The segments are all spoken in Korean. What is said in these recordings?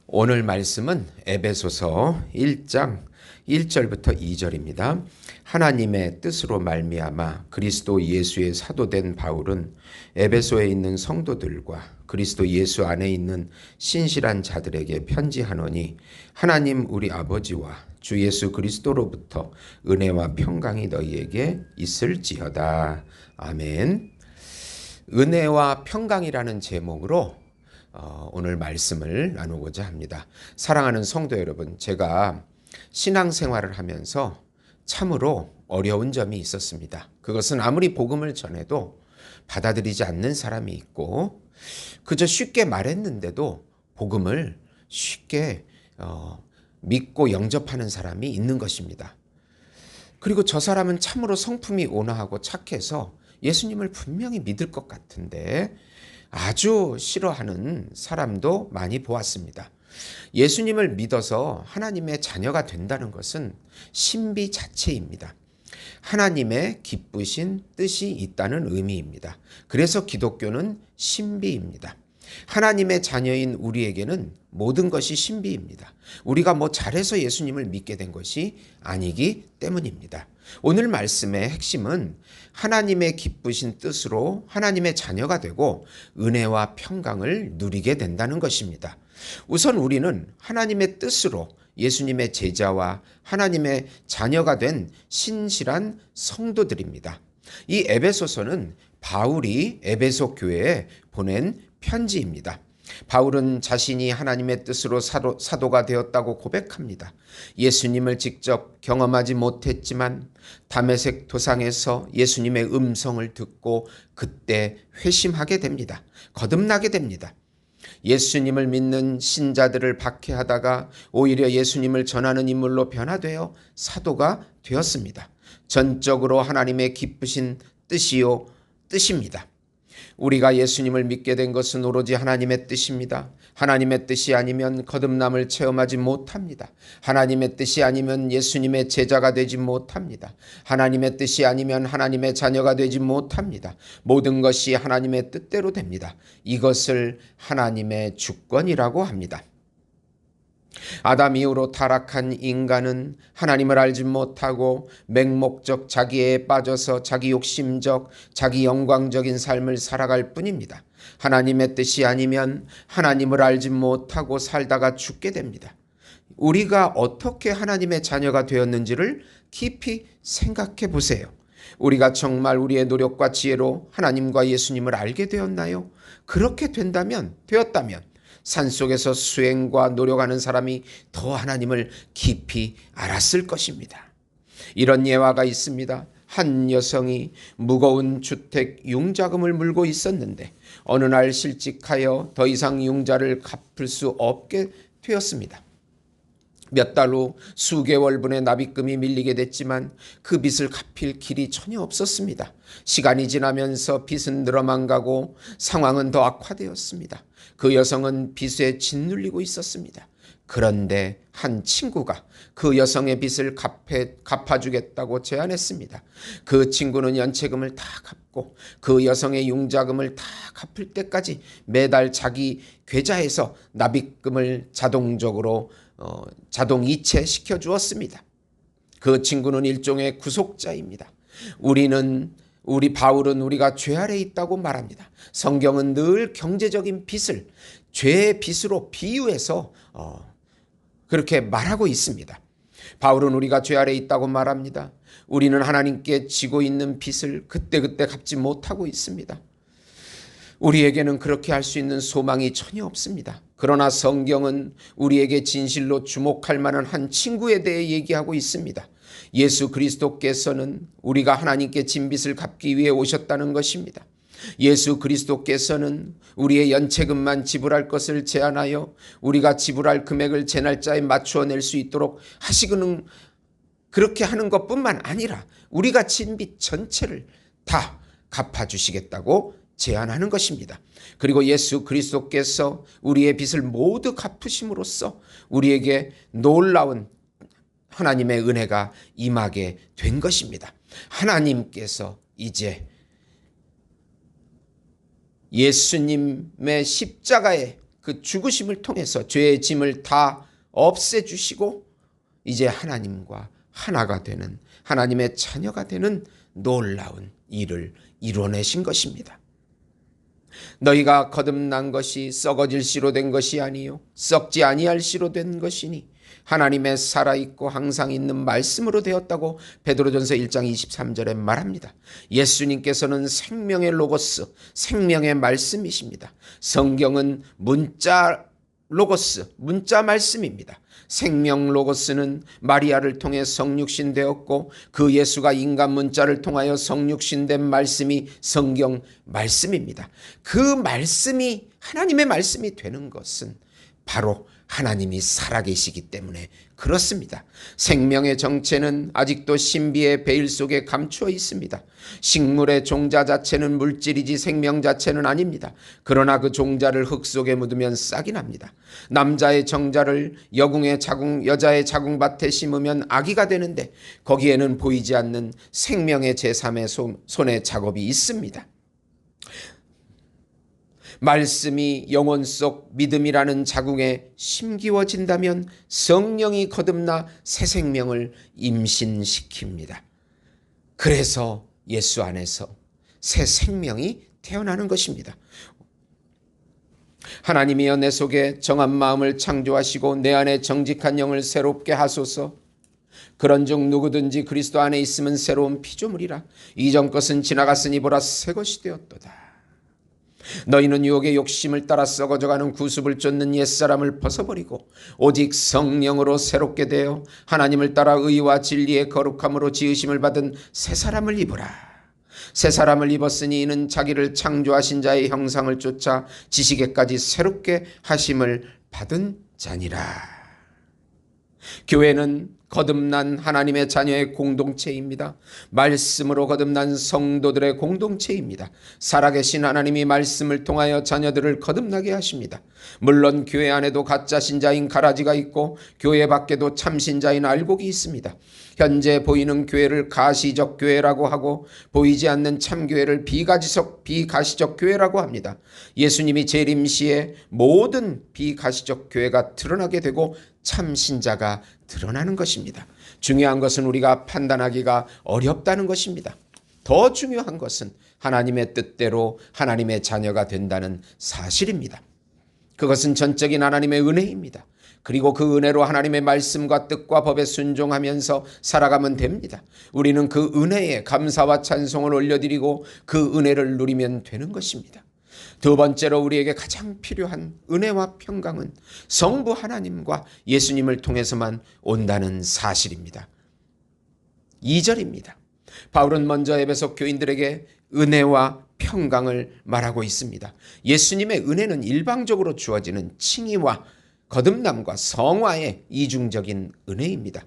오늘 말씀은 에베소서 1장 1절부터 2절입니다. 하나님의 뜻으로 말미암아 그리스도 예수의 사도된 바울은 에베소에 있는 성도들과 그리스도 예수 안에 있는 신실한 자들에게 편지하노니 하나님 우리 아버지와 주 예수 그리스도로부터 은혜와 평강이 너희에게 있을지어다. 아멘. 은혜와 평강이라는 제목으로 오늘 말씀을 나누고자 합니다. 사랑하는 성도 여러분, 제가 신앙생활을 하면서 참으로 어려운 점이 있었습니다. 그것은 아무리 복음을 전해도 받아들이지 않는 사람이 있고 그저 쉽게 말했는데도 복음을 쉽게 믿고 영접하는 사람이 있는 것입니다. 그리고 저 사람은 참으로 성품이 온화하고 착해서 예수님을 분명히 믿을 것 같은데 아주 싫어하는 사람도 많이 보았습니다. 예수님을 믿어서 하나님의 자녀가 된다는 것은 신비 자체입니다. 하나님의 기쁘신 뜻이 있다는 의미입니다. 그래서 기독교는 신비입니다. 하나님의 자녀인 우리에게는 모든 것이 신비입니다. 우리가 잘해서 예수님을 믿게 된 것이 아니기 때문입니다. 오늘 말씀의 핵심은 하나님의 기쁘신 뜻으로 하나님의 자녀가 되고 은혜와 평강을 누리게 된다는 것입니다. 우선 우리는 하나님의 뜻으로 예수님의 제자와 하나님의 자녀가 된 신실한 성도들입니다. 이 에베소서는 바울이 에베소 교회에 보낸 편지입니다. 바울은 자신이 하나님의 뜻으로 사도가 되었다고 고백합니다. 예수님을 직접 경험하지 못했지만 다메섹 도상에서 예수님의 음성을 듣고 그때 회심하게 됩니다. 거듭나게 됩니다. 예수님을 믿는 신자들을 박해하다가 오히려 예수님을 전하는 인물로 변화되어 사도가 되었습니다. 전적으로 하나님의 기쁘신 뜻입니다. 우리가 예수님을 믿게 된 것은 오로지 하나님의 뜻입니다. 하나님의 뜻이 아니면 거듭남을 체험하지 못합니다. 하나님의 뜻이 아니면 예수님의 제자가 되지 못합니다. 하나님의 뜻이 아니면 하나님의 자녀가 되지 못합니다. 모든 것이 하나님의 뜻대로 됩니다. 이것을 하나님의 주권이라고 합니다. 아담 이후로 타락한 인간은 하나님을 알지 못하고 맹목적 자기애에 빠져서 자기 욕심적, 자기 영광적인 삶을 살아갈 뿐입니다. 하나님의 뜻이 아니면 하나님을 알지 못하고 살다가 죽게 됩니다. 우리가 어떻게 하나님의 자녀가 되었는지를 깊이 생각해 보세요. 우리가 정말 우리의 노력과 지혜로 하나님과 예수님을 알게 되었나요? 그렇게 되었다면 산속에서 수행과 노력하는 사람이 더 하나님을 깊이 알았을 것입니다. 이런 예화가 있습니다. 한 여성이 무거운 주택 융자금을 물고 있었는데 어느 날 실직하여 더 이상 융자를 갚을 수 없게 되었습니다. 몇 달 후 수개월분의 납입금이 밀리게 됐지만 그 빚을 갚을 길이 전혀 없었습니다. 시간이 지나면서 빚은 늘어만 가고 상황은 더 악화되었습니다. 그 여성은 빚에 짓눌리고 있었습니다. 그런데 한 친구가 그 여성의 빚을 갚아주겠다고 제안했습니다. 그 친구는 연체금을 다 갚고 그 여성의 융자금을 다 갚을 때까지 매달 자기 계좌에서 납입금을 자동적으로 자동이체시켜 주었습니다. 그 친구는 일종의 구속자입니다. 바울은 우리가 죄 아래 있다고 말합니다. 성경은 늘 경제적인 빚을 죄의 빚으로 비유해서 그렇게 말하고 있습니다. 바울은 우리가 죄 아래 있다고 말합니다. 우리는 하나님께 지고 있는 빚을 그때그때 갚지 못하고 있습니다. 우리에게는 그렇게 할 수 있는 소망이 전혀 없습니다. 그러나 성경은 우리에게 진실로 주목할 만한 한 친구에 대해 얘기하고 있습니다. 예수 그리스도께서는 우리가 하나님께 진 빚을 갚기 위해 오셨다는 것입니다. 예수 그리스도께서는 우리의 연체금만 지불할 것을 제안하여 우리가 지불할 금액을 제 날짜에 맞추어 낼 수 있도록 하시고는 그렇게 하는 것뿐만 아니라 우리가 진 빚 전체를 다 갚아주시겠다고 제안하는 것입니다. 그리고 예수 그리스도께서 우리의 빚을 모두 갚으심으로써 우리에게 놀라운 하나님의 은혜가 임하게 된 것입니다. 하나님께서 이제 예수님의 십자가의 그 죽으심을 통해서 죄의 짐을 다 없애주시고 이제 하나님과 하나가 되는, 하나님의 자녀가 되는 놀라운 일을 이뤄내신 것입니다. 너희가 거듭난 것이 썩어질 씨로 된 것이 아니요 썩지 아니할 씨로 된 것이니 하나님의 살아있고 항상 있는 말씀으로 되었다고 베드로전서 1장 23절에 말합니다. 예수님께서는 생명의 로고스, 생명의 말씀이십니다. 성경은 문자 로고스, 문자 말씀입니다. 생명 로고스는 마리아를 통해 성육신 되었고 그 예수가 인간 문자를 통하여 성육신 된 말씀이 성경 말씀입니다. 그 말씀이 하나님의 말씀이 되는 것은 바로 하나님이 살아계시기 때문에 그렇습니다. 생명의 정체는 아직도 신비의 베일 속에 감추어 있습니다. 식물의 종자 자체는 물질이지 생명 자체는 아닙니다. 그러나 그 종자를 흙 속에 묻으면 싹이 납니다. 남자의 정자를 여궁의 자궁, 여자의 자궁밭에 심으면 아기가 되는데 거기에는 보이지 않는 생명의 제3의 손의 작업이 있습니다. 말씀이 영혼 속 믿음이라는 자궁에 심기워진다면 성령이 거듭나 새 생명을 임신시킵니다. 그래서 예수 안에서 새 생명이 태어나는 것입니다. 하나님이여 내 속에 정한 마음을 창조하시고 내 안에 정직한 영을 새롭게 하소서. 그런즉 누구든지 그리스도 안에 있으면 새로운 피조물이라. 이전 것은 지나갔으니 보라 새 것이 되었도다. 너희는 유혹의 욕심을 따라 썩어져가는 구습을 쫓는 옛사람을 벗어버리고 오직 성령으로 새롭게 되어 하나님을 따라 의와 진리의 거룩함으로 지으심을 받은 새 사람을 입으라. 새 사람을 입었으니 이는 자기를 창조하신 자의 형상을 쫓아 지식에까지 새롭게 하심을 받은 자니라. 교회는 거듭난 하나님의 자녀의 공동체입니다. 말씀으로 거듭난 성도들의 공동체입니다. 살아계신 하나님이 말씀을 통하여 자녀들을 거듭나게 하십니다. 물론 교회 안에도 가짜 신자인 가라지가 있고 교회 밖에도 참신자인 알곡이 있습니다. 현재 보이는 교회를 가시적 교회라고 하고 보이지 않는 참교회를 비가시적 교회라고 합니다. 예수님이 재림 시에 모든 비가시적 교회가 드러나게 되고 참신자가 드러나는 것입니다. 중요한 것은 우리가 판단하기가 어렵다는 것입니다. 더 중요한 것은 하나님의 뜻대로 하나님의 자녀가 된다는 사실입니다. 그것은 전적인 하나님의 은혜입니다. 그리고 그 은혜로 하나님의 말씀과 뜻과 법에 순종하면서 살아가면 됩니다. 우리는 그 은혜에 감사와 찬송을 올려드리고 그 은혜를 누리면 되는 것입니다. 두 번째로 우리에게 가장 필요한 은혜와 평강은 성부 하나님과 예수님을 통해서만 온다는 사실입니다. 2절입니다. 바울은 먼저 에베소 교인들에게 은혜와 평강을 말하고 있습니다. 예수님의 은혜는 일방적으로 주어지는 칭의와 거듭남과 성화의 이중적인 은혜입니다.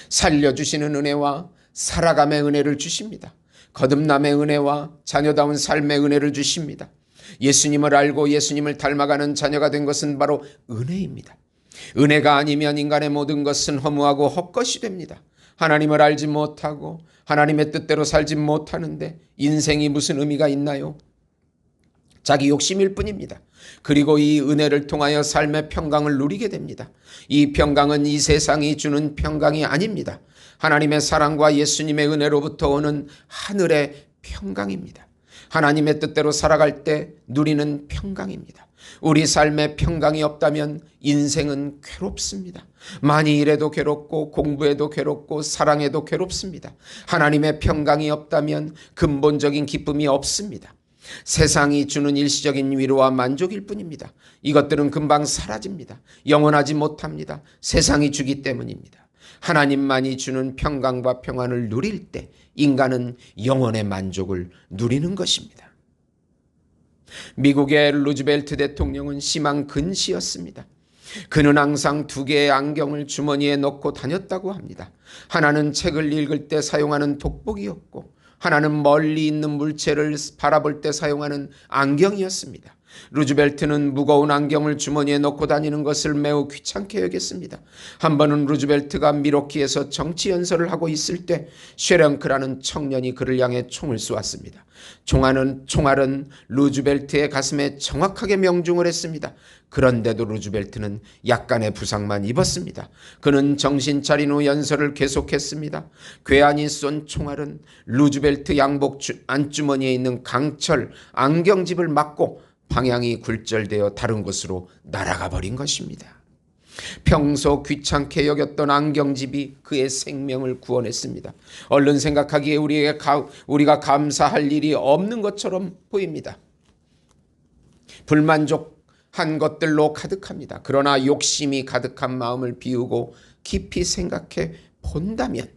살려주시는 은혜와 살아감의 은혜를 주십니다. 거듭남의 은혜와 자녀다운 삶의 은혜를 주십니다. 예수님을 알고 예수님을 닮아가는 자녀가 된 것은 바로 은혜입니다. 은혜가 아니면 인간의 모든 것은 허무하고 헛것이 됩니다. 하나님을 알지 못하고 하나님의 뜻대로 살지 못하는데 인생이 무슨 의미가 있나요? 자기 욕심일 뿐입니다. 그리고 이 은혜를 통하여 삶의 평강을 누리게 됩니다. 이 평강은 이 세상이 주는 평강이 아닙니다. 하나님의 사랑과 예수님의 은혜로부터 오는 하늘의 평강입니다. 하나님의 뜻대로 살아갈 때 누리는 평강입니다. 우리 삶에 평강이 없다면 인생은 괴롭습니다. 많이 일해도 괴롭고 공부해도 괴롭고 사랑해도 괴롭습니다. 하나님의 평강이 없다면 근본적인 기쁨이 없습니다. 세상이 주는 일시적인 위로와 만족일 뿐입니다. 이것들은 금방 사라집니다. 영원하지 못합니다. 세상이 주기 때문입니다. 하나님만이 주는 평강과 평안을 누릴 때 인간은 영원의 만족을 누리는 것입니다. 미국의 루즈벨트 대통령은 심한 근시였습니다. 그는 항상 두 개의 안경을 주머니에 넣고 다녔다고 합니다. 하나는 책을 읽을 때 사용하는 돋보기였고 하나는 멀리 있는 물체를 바라볼 때 사용하는 안경이었습니다. 루즈벨트는 무거운 안경을 주머니에 넣고 다니는 것을 매우 귀찮게 여겼습니다. 한 번은 루즈벨트가 미러키에서 정치 연설을 하고 있을 때 쉐령크라는 청년이 그를 향해 총을 쏘았습니다. 총알은 루즈벨트의 가슴에 정확하게 명중을 했습니다. 그런데도 루즈벨트는 약간의 부상만 입었습니다. 그는 정신 차린 후 연설을 계속했습니다. 괴한이 쏜 총알은 루즈벨트 양복 안주머니에 있는 강철 안경집을 맞고 방향이 굴절되어 다른 곳으로 날아가 버린 것입니다. 평소 귀찮게 여겼던 안경집이 그의 생명을 구원했습니다. 얼른 생각하기에 우리가 감사할 일이 없는 것처럼 보입니다. 불만족한 것들로 가득합니다. 그러나 욕심이 가득한 마음을 비우고 깊이 생각해 본다면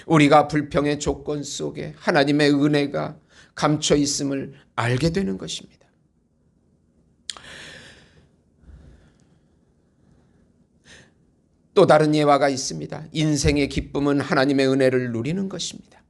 우리가 불평의 조건 속에 하나님의 은혜가 감춰 있음을 알게 되는 것입니다. 또 다른 예화가 있습니다. 인생의 기쁨은 하나님의 은혜를 누리는 것입니다.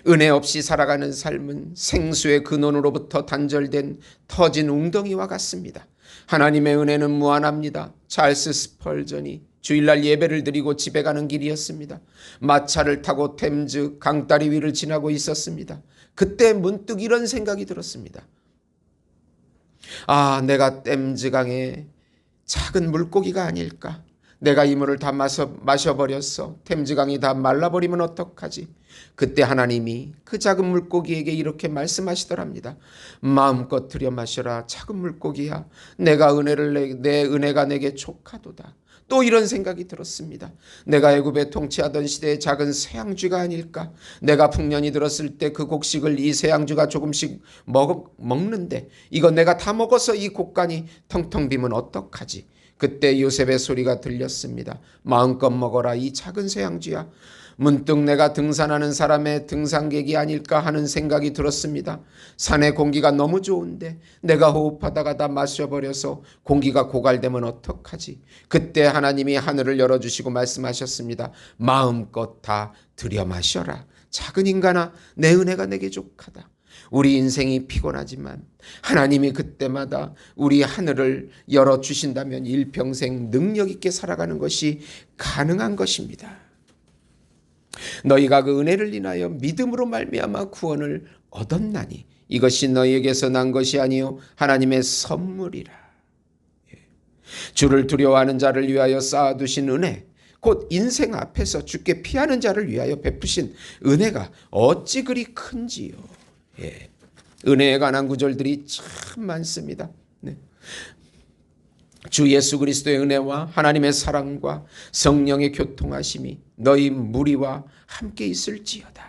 은혜 없이 살아가는 삶은 생수의 근원으로부터 단절된 터진 웅덩이와 같습니다. 하나님의 은혜는 무한합니다. 찰스 스펄전이 주일날 예배를 드리고 집에 가는 길이었습니다. 마차를 타고 템즈 강다리 위를 지나고 있었습니다. 그때 문득 이런 생각이 들었습니다. 내가 템즈강의 작은 물고기가 아닐까? 내가 이 물을 다 마셔버렸어. 템즈강이 다 말라버리면 어떡하지? 그때 하나님이 그 작은 물고기에게 이렇게 말씀하시더랍니다. 마음껏 들여 마셔라. 작은 물고기야. 내 은혜가 내게 족하도다. 또 이런 생각이 들었습니다. 내가 애굽에 통치하던 시대의 작은 새양쥐가 아닐까? 내가 풍년이 들었을 때 그 곡식을 이 새양쥐가 조금씩 먹는데 이건 내가 다 먹어서 이 곡간이 텅텅 비면 어떡하지? 그때 요셉의 소리가 들렸습니다. 마음껏 먹어라 이 작은 새양쥐야. 문득 내가 등산하는 사람의 등산객이 아닐까 하는 생각이 들었습니다. 산의 공기가 너무 좋은데 내가 호흡하다가 다 마셔버려서 공기가 고갈되면 어떡하지? 그때 하나님이 하늘을 열어주시고 말씀하셨습니다. 마음껏 다 들여 마셔라. 작은 인간아, 내 은혜가 내게 족하다. 우리 인생이 피곤하지만 하나님이 그때마다 우리 하늘을 열어주신다면 일평생 능력 있게 살아가는 것이 가능한 것입니다. 너희가 그 은혜를 인하여 믿음으로 말미암아 구원을 얻었나니 이것이 너희에게서 난 것이 아니요 하나님의 선물이라. 주를 두려워하는 자를 위하여 쌓아두신 은혜, 곧 인생 앞에서 주께 피하는 자를 위하여 베푸신 은혜가 어찌 그리 큰지요. 은혜에 관한 구절들이 참 많습니다. 주 예수 그리스도의 은혜와 하나님의 사랑과 성령의 교통하심이 너희 무리와 함께 있을지어다.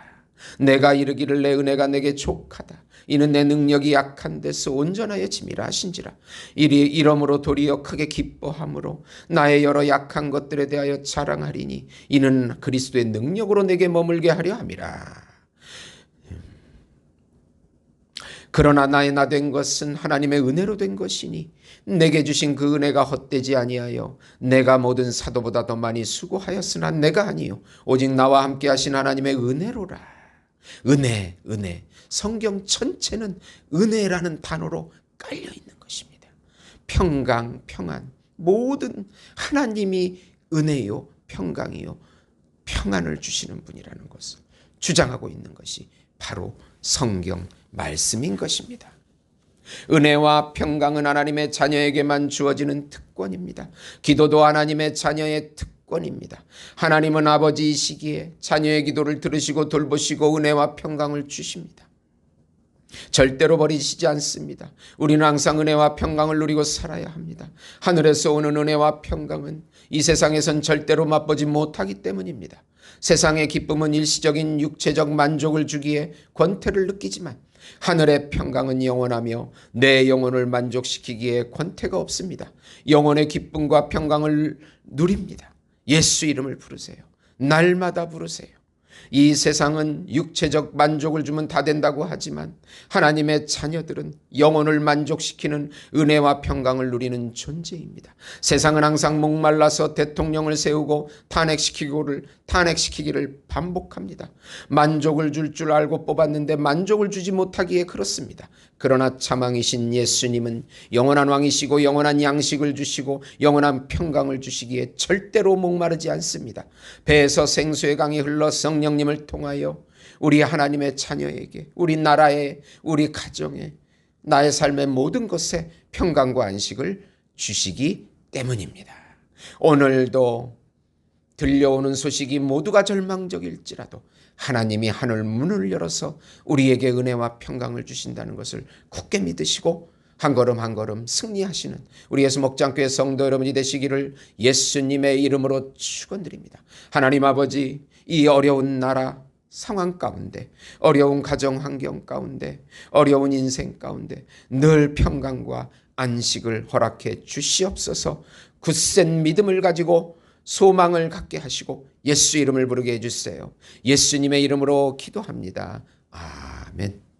내가 이르기를 내 은혜가 내게 족하다. 이는 내 능력이 약한 데서 온전하여 짐이라 하신지라. 이러므로 도리어 크게 기뻐함으로 나의 여러 약한 것들에 대하여 자랑하리니 이는 그리스도의 능력으로 내게 머물게 하려 함이라. 그러나 나의 나 된 것은 하나님의 은혜로 된 것이니 내게 주신 그 은혜가 헛되지 아니하여 내가 모든 사도보다 더 많이 수고하였으나 내가 아니요 오직 나와 함께 하신 하나님의 은혜로라. 은혜. 성경 전체는 은혜라는 단어로 깔려 있는 것입니다. 평강, 평안, 모든 하나님이 은혜요, 평강이요, 평안을 주시는 분이라는 것을 주장하고 있는 것이 바로 성경 말씀인 것입니다. 은혜와 평강은 하나님의 자녀에게만 주어지는 특권입니다. 기도도 하나님의 자녀의 특권입니다. 하나님은 아버지이시기에 자녀의 기도를 들으시고 돌보시고 은혜와 평강을 주십니다. 절대로 버리시지 않습니다. 우리는 항상 은혜와 평강을 누리고 살아야 합니다. 하늘에서 오는 은혜와 평강은 이 세상에선 절대로 맛보지 못하기 때문입니다. 세상의 기쁨은 일시적인 육체적 만족을 주기에 권태를 느끼지만 하늘의 평강은 영원하며 내 영혼을 만족시키기에 권태가 없습니다. 영혼의 기쁨과 평강을 누립니다. 예수 이름을 부르세요. 날마다 부르세요. 이 세상은 육체적 만족을 주면 다 된다고 하지만 하나님의 자녀들은 영혼을 만족시키는 은혜와 평강을 누리는 존재입니다. 세상은 항상 목말라서 대통령을 세우고 탄핵시키기를 반복합니다. 만족을 줄 알고 뽑았는데 만족을 주지 못하기에 그렇습니다. 그러나 차망이신 예수님은 영원한 왕이시고 영원한 양식을 주시고 영원한 평강을 주시기에 절대로 목마르지 않습니다. 배에서 생수의 강이 흘러 성령님을 통하여 우리 하나님의 자녀에게, 우리 나라에, 우리 가정에, 나의 삶의 모든 것에 평강과 안식을 주시기 때문입니다. 오늘도 들려오는 소식이 모두가 절망적일지라도 하나님이 하늘 문을 열어서 우리에게 은혜와 평강을 주신다는 것을 굳게 믿으시고 한 걸음 한 걸음 승리하시는 우리 예수 목장교회 성도 여러분이 되시기를 예수님의 이름으로 축원드립니다. 하나님 아버지, 이 어려운 나라 상황 가운데, 어려운 가정 환경 가운데, 어려운 인생 가운데 늘 평강과 안식을 허락해 주시옵소서. 굳센 믿음을 가지고 소망을 갖게 하시고 예수 이름을 부르게 해주세요. 예수님의 이름으로 기도합니다. 아멘.